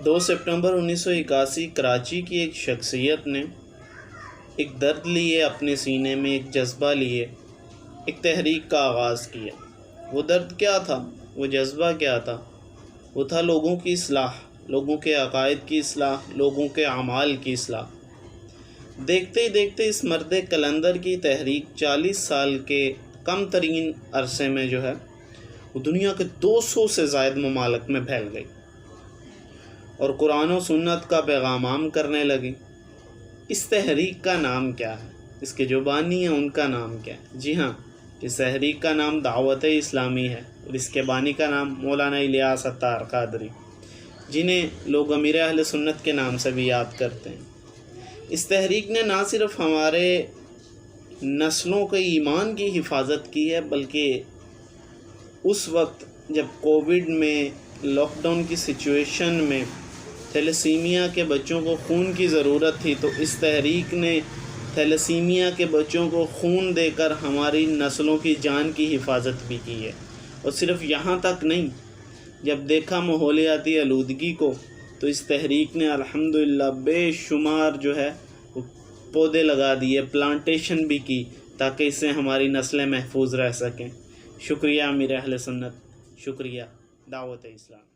2 ستمبر 1981 کراچی کی ایک شخصیت نے ایک درد لیے، اپنے سینے میں ایک جذبہ لیے، ایک تحریک کا آغاز کیا۔ وہ درد کیا تھا؟ وہ جذبہ کیا تھا؟ وہ تھا لوگوں کی اصلاح، لوگوں کے عقائد کی اصلاح، لوگوں کے اعمال کی اصلاح۔ دیکھتے ہی دیکھتے اس مرد کلندر کی تحریک 40 سال کے کم ترین عرصے میں جو ہے وہ دنیا کے 200 سے زائد ممالک میں پھیل گئی اور قرآن و سنت کا پیغام عام کرنے لگی۔ اس تحریک کا نام کیا ہے؟ اس کے جو بانی ہیں ان کا نام کیا ہے؟ جی ہاں، اس تحریک کا نام دعوت اسلامی ہے اور اس کے بانی کا نام مولانا الیاس عطار قادری، جنہیں لوگ امیر اہل سنت کے نام سے بھی یاد کرتے ہیں۔ اس تحریک نے نہ صرف ہمارے نسلوں کے ایمان کی حفاظت کی ہے، بلکہ اس وقت جب کووڈ میں لاک ڈاؤن کی سچویشن میں تھیلیسیمیا کے بچوں کو خون کی ضرورت تھی، تو اس تحریک نے تھیلیسیمیا کے بچوں کو خون دے کر ہماری نسلوں کی جان کی حفاظت بھی کی ہے۔ اور صرف یہاں تک نہیں، جب دیکھا ماحولیاتی آلودگی کو تو اس تحریک نے الحمدللہ بے شمار جو ہے پودے لگا دیے، پلانٹیشن بھی کی، تاکہ اس سے ہماری نسلیں محفوظ رہ سکیں۔ شکریہ امیر اہل سنت، شکریہ دعوت اسلام۔